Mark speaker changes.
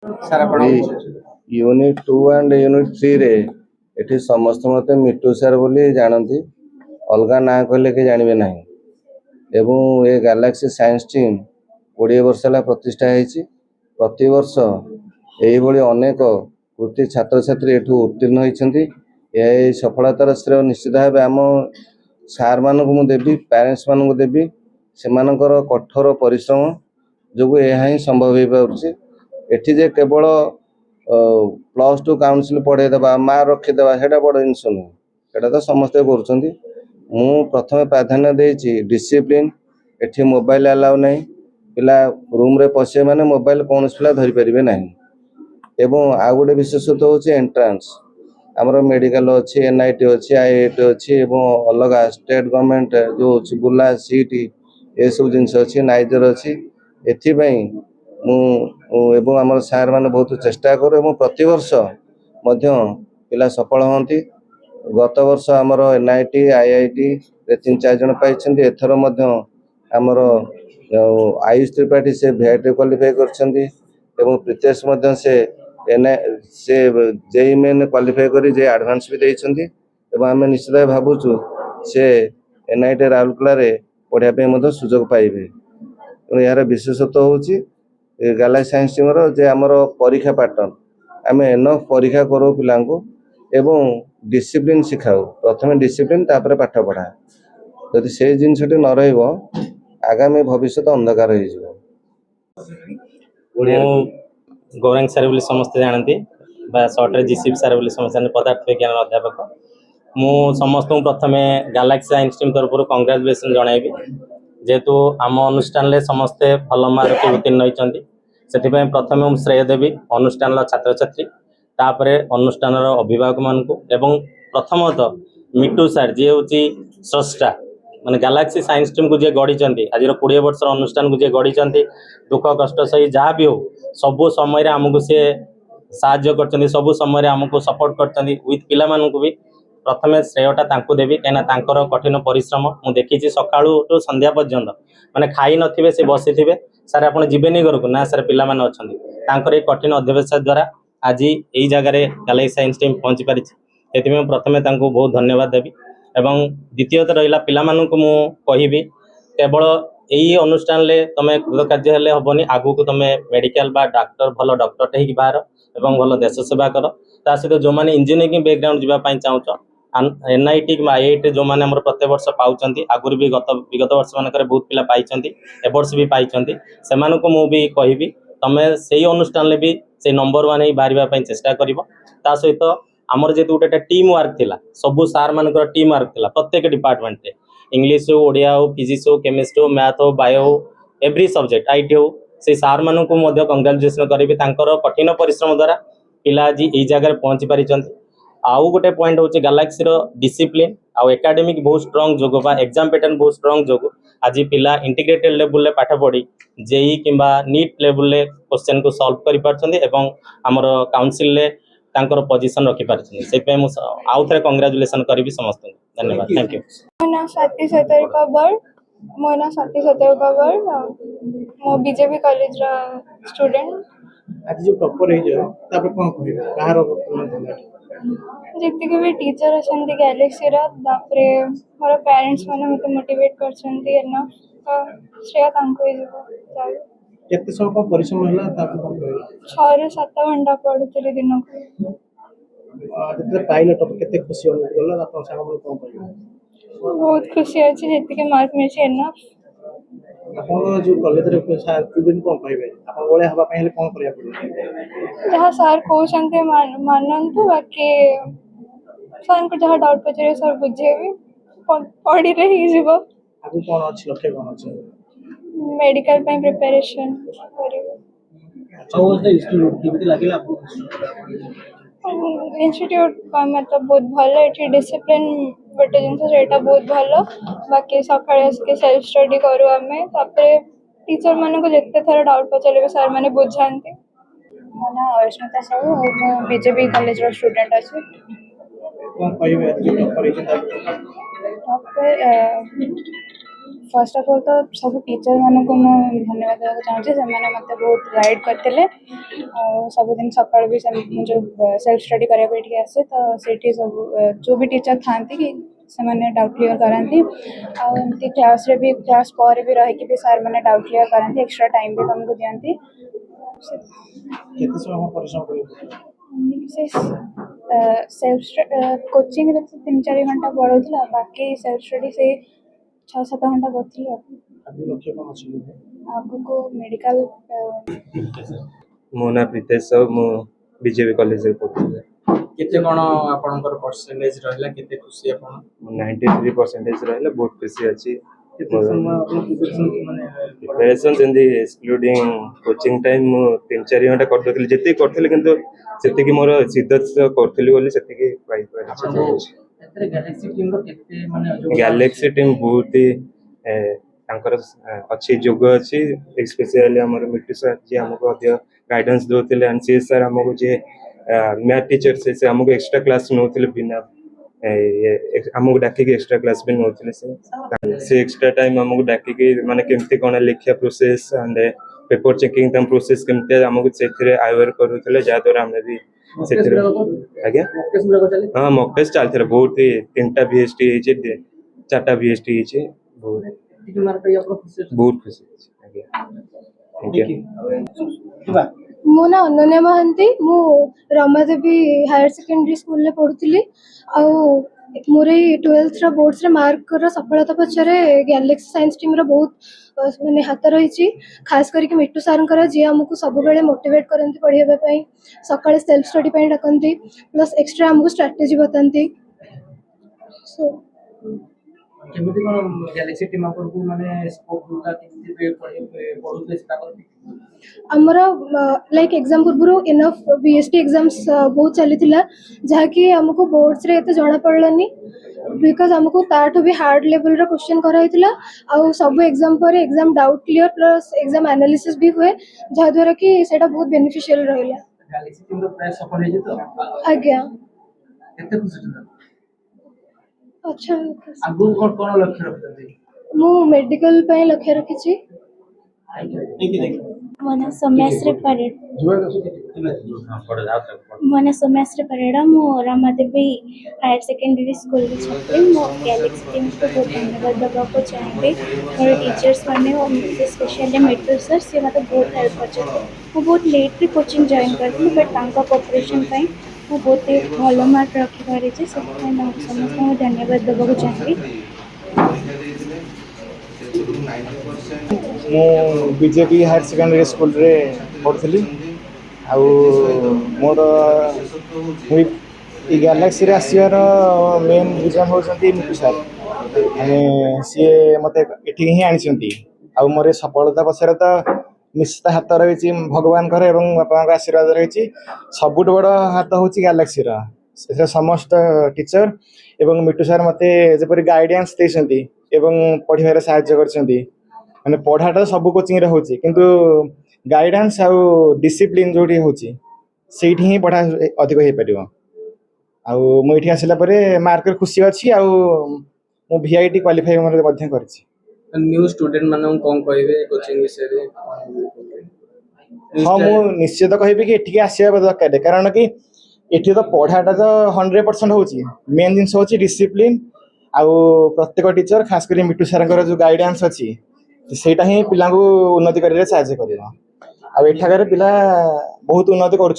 Speaker 1: sir ଆପଣ
Speaker 2: unit 2 and unit 3 रे एठी समस्त मते मिट्टू सर बोली जानती अलगा ना कहले के जानबे नहीं एवं ए गैलेक्सी साइंस टीम 20 वर्ष ला प्रतिष्ठा होईची प्रति वर्ष एही भली अनेक कृति छात्र छात्री एठू उत्तीर्ण होईछंती ए सफलतार श्रेय निश्चित भाबे आम सार मानक मु देबी पेरेंट्स मानक देबी सेमानकर कठोर परिश्रम जो यह ही संभव हो पारुछि एठी जे केवल +2 काउंसिल पढ़े देबा मार्क रखिदेबा सेटा बड़ जिनिस नुह सेटा तो समस्ते करुछंती मु प्रथम प्राधान्य देछि डिसिप्लिन एठी मोबाइल अलाउ नहीं पिला रूम रे पसे माने मोबाइल कौन पिला धरि परिबे नहीं एवं आ गोटे विशेषत्व होछि एंट्रांस हमरो मेडिकल अछि एनआईटी अछि आईआईटी अछि एवं अलग स्टेट गवर्नमेंट जो अछि बुला सीटी ए सब जिनिस अछि नाइजर अछि एथि पई मु एवं हमर सार माने बहुत चेष्टा करू एवं प्रति वर्ष मध्य पिला सफल होंती गत वर्ष हमर एनआईटी आईआईटी रे 3-4 जन पाइछंती एथरो मध्य हमर आयुष त्रिपाठी से भेट क्वालिफाई करछंती एवं प्रीतेश मध्य से जेई मेन क्वालिफाई करी जे एडवांस भी देइछंती एवं हम निश्चित भाबुछु से एनआईटी राउरकेला रे पढ़िया पे मध्य सुयोग पाइबे यार विशेषत्व होछि गैलेक्सी साइंस टीम रो जे हमर परीक्षा पैटर्न आम एनफ परीक्षा करो पिलांको एवं डिसिप्लिन शिखाऊ प्रथमे डिसिप्लिन तापर पाठ पढ़ा यदि से जिनसटी न रहइबो आगामी भविष्य अंधकार हो जिवो
Speaker 3: गौरांग सर बोली समस्त जानती सर्टे जीसीप सर बोली समस्त पदार्थ विज्ञान अध्यापक मु समस्त प्रथमे गैलेक्सी साइंस टीम तरफ कंग्रेचुलेसन जनइबी जेहेतु आम अनुष्ठान में समस्ते भल मार्क उत्तीर्ण होती से प्रथम श्रेय देवी अनुष्ठान छात्र छात्री तापर अनुष्ठान अभिभावक मानक एवं प्रथमतः मिट्टू सर जी हूँ स्रष्टा माने गैलेक्सी साइंस टीम को जी गढ़ी आज 20 वर्ष अनुष्ठान को जी गढ़ी दुख कष्ट सही जहाँ भी हो सबु समय आमको सी साहाଯ୍य कर सबु समय आमको सपोर्ट कर विथ पिला मानक भी प्रथमे श्रेयटा तांको देवी कहीं कठिन परिश्रम मुझे देखी सका संध्या पर्यंत माने खाई नथिबे से बसी थे सर आप जीवेनि घर को ना सर पिला माने अछंती तांकर ए कठिन अध्यवसाय द्वारा आज यही जगह गैलेक्सी साइंस टीम पहुंची पारी से प्रथमे तांको बहुत धन्यवाद देवी एवं द्वितीयत रहा पिला मानक मु कहिबी केवल यही अनुष्ठान ले तमे कृतकार्य हेले हबनी आगु को तमे मेडिकल बा डॉक्टर भल डॉक्टर टे बाहर एवं भल देश सेवा कर ता सहित जो माने इंजीनियरिंग बैकग्राउंड जीवा पई चाहूछ एनआईटी आईआईटी जो मैंने प्रत्येक वर्ष पाँच आगुरी भी विगत वर्ष मान बहुत पिला पाई ए वर्ष भी पाई से मुझे कहबी तुम से अनुष्ठान भी से नंबर 1 ही बाहर चेष्टा कर सहित आमर जेहतु गोटे टीम वर्क थिला सबु सार मान टीम वर्क थिला प्रत्येक डिपार्टमेंट रे इंग्लिश हो ओडिया हो फिजिक्स हो केमिस्ट्री हो मैथ हो बायो हो एवरी सब्जेक्ट आईटी हो से सार मान को कंग्रेचुलेसन करी कठिन परिश्रम द्वारा पिला आज यही जगह पहुंची पारी आउ गोटे पॉइंट हूँ गैलेक्सी डिसिप्लिन आउ एकेडमिक बहुत स्ट्रॉन्ग जोग बा एग्जाम पैटर्न बहुत स्ट्रॉन्ग जोग आज पिला इंटीग्रेटेड लेवल ले पाठ पढ़ी जेई किंबा नीट लेवल ले क्वेश्चन को सॉल्व करि पारछन्ती एवं हमर काउंसिल ले तांकर पोजीशन रखि पारछन्ती से पे मु आउ थरे कांग्रेचुलेशन करबी समस्त धन्यवाद थैंक यू
Speaker 4: मोना स्वाति सतरकबर मोना स्वाति सतरकबर मो बीजेपी कॉलेज रा स्टूडेंट
Speaker 1: आज जो टॉपर हे जो तापर कोन कहबे कहार
Speaker 4: जितके भी टीचर अछंती गैलेक्सी रा तापरे मोर पेरेंट्स माने मते मोटिवेट करछंती एना श्रेय तांको ही जाय
Speaker 1: केते समय को परिश्रम होला तापर कोन कहबे
Speaker 4: 6 से 7 घंटा पढुतली दिन को
Speaker 1: जते पाइले टॉपर केते खुशी होला गला अपन साग मन कोन कहबे
Speaker 4: बहुत खुशी अछि जितके मार्क में छै एना
Speaker 1: अपन जो कॉलेज रे स्टूडेंट कोन कहबे अपन ओळे हवा पहिले कोन करिया पड़े
Speaker 4: जहाँ सर कहते मानतु बाकी सर को जहाँ डाउट पचारे सर बुझे भी पढ़ी रही जीव
Speaker 1: आगु कोन अछि लक्ष्य कोन अछि
Speaker 4: मेडिकल पे प्रिपरेशन करिवे
Speaker 1: इंस्टीट्यूट लागिला आपको
Speaker 4: इंस्टीट्यूट मतलब बहुत भलो एठी डिसिप्लिन गोटे जिनस सेटा बहुत भलो बाकी सकाळे के सेल्फ स्टडी करू हमें तापर टीचर माने को जत्ते थरा डाउट पचारे सर माने बुझांती
Speaker 5: मो ना अस्मिता साहू मो बीजेपी कॉलेज रो स्टूडेंट अछि
Speaker 1: कोन कहबे जी टॉपर
Speaker 5: फर्स्ट ऑफ ऑल तो सब टीचर मान को मुझे धन्यवाद देवाक चाहूँगी से मत बहुत गाइड करते सबुदिन सका भी जो सेल्फ स्टडी कराया आसे तो सेठी सब जो भी टीचर था कि से मैंने डाउट क्लियर कराती आमती क्लास रे भी क्लास पर भी रही भी सार मैंने डाउट क्लियर कराती एक्स्ट्रा टाइम भी तुमको दिखाती
Speaker 1: केते समय परिश्रम करियो
Speaker 5: सेल्फ कोचिंग रे 3-4 घंटा पढ़ोला बाकी सेल्फ स्टडी से 6-7 घंटा करती
Speaker 1: अभी लक्ष्य कौन अछि
Speaker 5: आगको मेडिकल
Speaker 6: मो ना प्रीतेश मु बीजेपी कॉलेज रे पढ़ुछे
Speaker 1: केते कोन आपनकर परसेंटेज रहला केते खुशी आपन
Speaker 6: 93% रहला बहुत खुशी अछि
Speaker 1: केते समय आपन प्रिपरेशन माने
Speaker 6: प्रिपरेशन जंदी एक्सक्लूडिंग कोचिंग टाइम मु 3-4 घंटा करथले जति करथले किंतु सेति कि मोर सिद्धत करथली बोली सेति कि पाई पाइ
Speaker 1: एतरे गैलेक्सी टीम रो केते माने
Speaker 6: गैलेक्सी टीम बहुत ही तांकर अच्छी जोग अच्छी स्पेशली हमर मिट्टू सर जे हमको अधिक गाइडेंस दोथिले एंड सी सर हमको जे मैथ टीचर से हमको एक्स्ट्रा क्लास नोथिले बिना हमको डाकी के एक्स्ट्रा क्लास भी नोथिले से एक्स्ट्रा टाइम हमको डाकी के माने केमती कोन लिखिया प्रोसेस एंड पेपर चेकिंग तम प्रोसेस केमती हमको सेथिरे अवेयर करूथिले जा द्वारा हमने भी सेथिरे आगे हां मॉक टेस्ट चलथिले बहुत ही 3टा बीएसटी हे 4टा बीएसटी हे बहुत खुशी आगे थैंक यू
Speaker 7: मो ना अनन्या महांती मु रमादेवी हायर सेकेंडरी स्कूल रे पढ़ुली मोर 12th बोर्ड्स रे मार्क रो सफलता पछरे गैलेक्सी साइंस टीम रो बहुत माने हाथ रही खास करके मिट्टू सर जी आमको सब बेले मोटिवेट करती पढ़ाई सकाळे सेल्फ स्टडी पे डाकती प्लस एक्स्ट्रा आमको स्ट्रेटेजी बताती सो
Speaker 1: केमिति कोन गैलेक्सी टीम आपन को माने स्कोप दुला केमिति पढुले सेटा करबी
Speaker 7: आमर लाइक एग्जाम पूर्व इनफ बीएसटी एग्जाम्स बहुत चली जहाँ कि आमको बोर्ड्स रे एते जना पड़लानी बिकॉज आमको ताठू भी हार्ड लेवल रो क्वेश्चन कराइथिला आ सब एग्जाम पर exam doubt clear plus exam analysis भी हुए जहाँ द्वारा कि सेटा बहुत बेनिफिशियल रहला
Speaker 1: गैलेक्सी टीम रो प्राइस सफल हे तो
Speaker 7: आज्ञा
Speaker 1: केते खुशी छ
Speaker 7: अच्छा
Speaker 1: आगु कोन लक्ष्य रखते
Speaker 7: मु मेडिकल पे लक्ष्य रखिछि
Speaker 8: मोना सोमेश्वरी परिड़ा मोना सोमेश्वरी परिड़ा मो रमादेवी हायर सेकेंडरी स्कूल रे छथि मो गैलेक्सी टीम को बहुत धन्यवाद देबाको चाहबे मोर टीचर्स माने और स्पेशली मिट्टू सर से मते बहुत हेल्प करछथि मो बहुत लेट रे कोचिंग जॉइन करथि बट तांका कोऑपरेशन पई मो बहुत भलो मार्क रखि पारे जे सब समस्त को धन्यवाद देबाको चाहबे
Speaker 1: मु बीजेपी हायर सेकेंडरी स्कूल रे पढ़ुली मोर गैलेक्सी रे आसियार मेन रीजन होती मिट्टू सर सी मत ये आनी मोर सफलता पछरे तो निश्चित हाथ रही भगवान एवं बापा आशीर्वाद रही सबुठ बड़ हाथ हूँ गैलेक्सी समस्त टीचर एवं मिट्टू सर मत जपरी गाइडेंस देते पढ़ार साहाय्य कर पढ़ाटा सब कोचिंग रे होची किंतु गाइडेंस आउ डिसिप्लिन जोटी होची सेठी ही पढ़ा अधिक हो पार आउ मुझे आसला मार्क खुशी अच्छी आउ मु VIT क्वालिफाई मध्य करछि
Speaker 9: न्यू स्टूडेंट मानन कोन कहबे कोचिंग विषय रे
Speaker 1: हाँ मु निश्चित कहबी कि एठिके आसीबा दरकार कारण कि एठी तो पढ़ाटा तो 100% होची मेन जिंस होची डिसिप्लिन आउ प्रत्येक टीचर खास कर मिट्टू सर जो गाइडेंस अच्छी सेटा ही पिला उन्नति कर साहय कर एठाकार पिला बहुत उन्नति कर